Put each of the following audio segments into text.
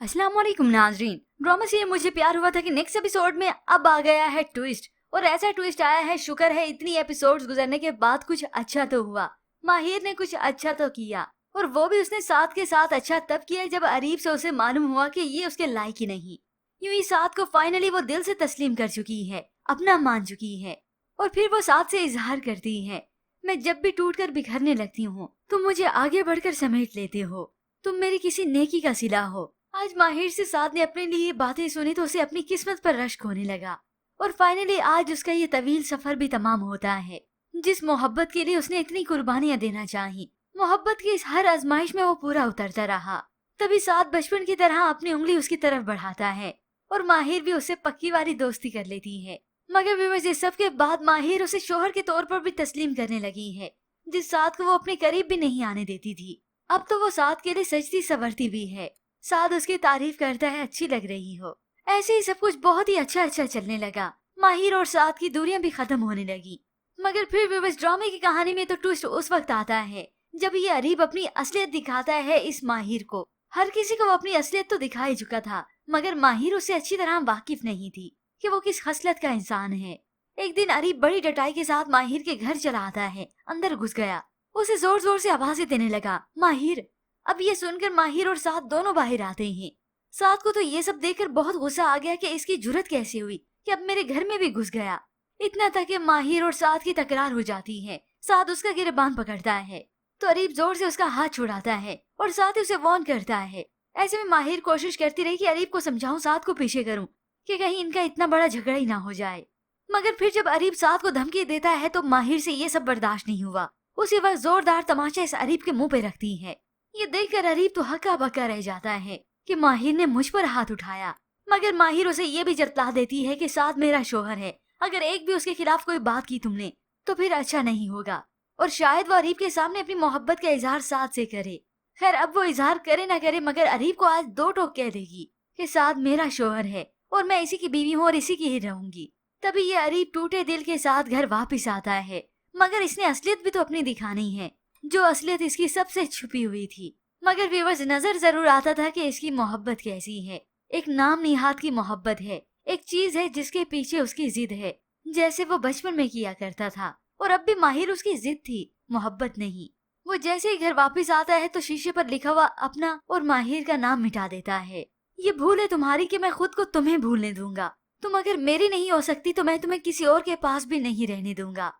अस्सलाम वालेकुम नाजरीन। ड्रामा सीरियल मुझे प्यार हुआ था कि नेक्स्ट एपिसोड में अब आ गया है ट्विस्ट, और ऐसा ट्विस्ट आया है, शुक्र है इतनी एपिसोड्स गुजरने के बाद कुछ अच्छा तो हुआ। माहिर ने कुछ अच्छा तो किया, और वो भी उसने साथ के साथ अच्छा तब किया जब अरीब से उसे मालूम हुआ कि ये उसके लायक ही नहीं। यूं ही साथ को फाइनली वो दिल से तस्लीम कर चुकी है, अपना मान चुकी है, और फिर वो साथ से इजहार करती है, मैं जब भी टूट कर बिखरने लगती हूँ तुम मुझे आगे बढ़कर समेट लेते हो, तुम मेरी किसी नेकी का सिला हो। आज माहिर से साथ ने अपने लिए बातें सुनी तो उसे अपनी किस्मत पर रश्क होने लगा, और फाइनली आज उसका ये तवील सफर भी तमाम होता है। जिस मोहब्बत के लिए उसने इतनी कुर्बानियां देना चाही, मोहब्बत की इस हर आजमाइश में वो पूरा उतरता रहा। तभी साथ बचपन की तरह अपनी उंगली उसकी तरफ बढ़ाता है, और माहिर भी उससे पक्की वाली दोस्ती कर लेती है। मगर विवश इस सब के बाद माहिर उसे शोहर के तौर पर भी तस्लीम करने लगी है, जिस साथ को वो अपने करीब भी नहीं आने देती थी। अब तो वो साथ के लिए सजती संवरती भी है, साथ उसकी तारीफ करता है, अच्छी लग रही हो। ऐसे ही सब कुछ बहुत ही अच्छा चलने लगा। माहिर और साथ की दूरियां भी खत्म होने लगी। मगर फिर भी बस ड्रामे की कहानी में तो ट्विस्ट उस वक्त आता है जब ये अरीब अपनी असलियत दिखाता है इस माहिर को। हर किसी को वो अपनी असलियत तो दिखा ही चुका था, मगर माहिर उससे अच्छी तरह वाकिफ नहीं थी कि वो किस खसलत का इंसान है। एक दिन अरीब बड़ी डटाई के साथ माहिर के घर चला आता है, अंदर घुस गया, उसे जोर जोर से आवाजें देने लगा, माहिर। अब ये सुनकर माहिर और साथ दोनों बाहर आते हैं। साथ को तो ये सब देखकर बहुत गुस्सा आ गया कि इसकी जुर्रत कैसे हुई कि अब मेरे घर में भी घुस गया। इतना तक कि माहिर और साथ की तकरार हो जाती है। साथ उसका गिरबान पकड़ता है तो अरीब जोर से उसका हाथ छुड़ाता है और साथ ही उसे वार्न करता है। ऐसे में माहिर कोशिश करती रही कि अरीब को समझाऊं, साथ को पीछे करूं कि कहीं इनका इतना बड़ा झगड़ा ही ना हो जाए। मगर फिर जब अरीब साथ को धमकी देता है तो माहिर से ये सब बर्दाश्त नहीं हुआ। उसी वक्त जोरदार तमाचा इस अरीब के मुंह पे रखती है। ये देखकर अरीब तो हक्का बक्का रह जाता है कि माहिर ने मुझ पर हाथ उठाया। मगर माहिर उसे ये भी जतला देती है कि साथ मेरा शोहर है, अगर एक भी उसके खिलाफ कोई बात की तुमने तो फिर अच्छा नहीं होगा, और शायद वो अरीब के सामने अपनी मोहब्बत का इजहार साथ से करे। खैर अब वो इजहार करे ना करे, मगर अरीब को आज दो टोक कह देगी कि साथ मेरा शोहर है और मैं इसी की बीवी हूँ और इसी की ही रहूंगी। तभी ये अरीब टूटे दिल के साथ घर वापिस आता है, मगर इसने असलियत भी तो अपनी दिखानी है, जो असलियत इसकी सबसे छुपी हुई थी। मगर व्यूअर्स नजर जरूर आता था कि इसकी मोहब्बत कैसी है। एक नाम निहाद की मोहब्बत है, एक चीज है जिसके पीछे उसकी जिद है, जैसे वो बचपन में किया करता था। और अब भी माहिर उसकी जिद थी, मोहब्बत नहीं। वो जैसे ही घर वापस आता है तो शीशे पर लिखा हुआ अपना और माहिर का नाम मिटा देता है। ये भूल है तुम्हारी कि मैं खुद को तुम्हें भूलने दूंगा, तुम अगर मेरी नहीं हो सकती तो मैं तुम्हें किसी और के पास भी नहीं रहने दूंगा।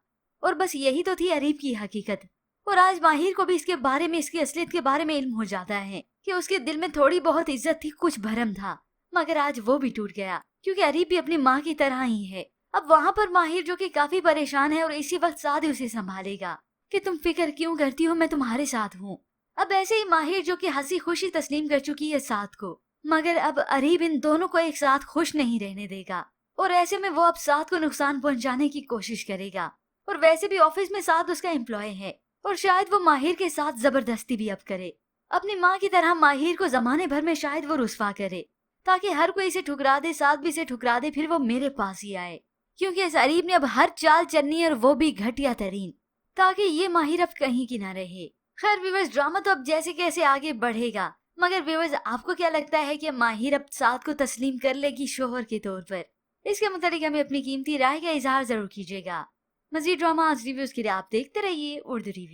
और बस यही तो थी अरीब की हकीकत। और आज माहिर को भी इसके बारे में, इसकी असलियत के बारे में इल्म हो जाता है कि उसके दिल में थोड़ी बहुत इज्जत थी, कुछ भरम था, मगर आज वो भी टूट गया, क्योंकि अरीब भी अपनी माँ की तरह ही है। अब वहाँ पर माहिर जो कि काफी परेशान है, और इसी वक्त साथ ही उसे संभालेगा कि तुम फिक्र क्यों करती हो, मैं तुम्हारे साथ हूँ। अब ऐसे ही माहिर जो कि हंसी खुशी तस्लीम कर चुकी है साथ को, मगर अब अरीब इन दोनों को एक साथ खुश नहीं रहने देगा, और ऐसे में वो अब साथ को नुकसान पहुँचाने की कोशिश करेगा। और वैसे भी ऑफिस में साथ उसका एम्प्लॉय है, और शायद वो माहिर के साथ जबरदस्ती भी अब करे। अपनी माँ की तरह माहिर को जमाने भर में शायद वो रुस्वा करे, ताकि हर कोई इसे ठुकरा दे, साथ भी इसे ठुकरा दे, फिर वो मेरे पास ही आए, क्योंकि इस अरीब ने अब हर चाल चलनी है, और वो भी घटिया तरीन, ताकि ये माहिर अब कहीं की ना रहे। खैर व्यूअर्स ड्रामा तो अब जैसे कैसे आगे बढ़ेगा, मगर व्यूअर्स आपको क्या लगता है कि माहिर अब साथ को तस्लीम कर लेगी शोहर के तौर पर? इसके मुताबिक हमें अपनी कीमती राय का इजहार जरूर कीजिएगा। मजीद ड्रामा आज रिव्यूज के लिए आप देखते रहिए उर्दू रिव्यू।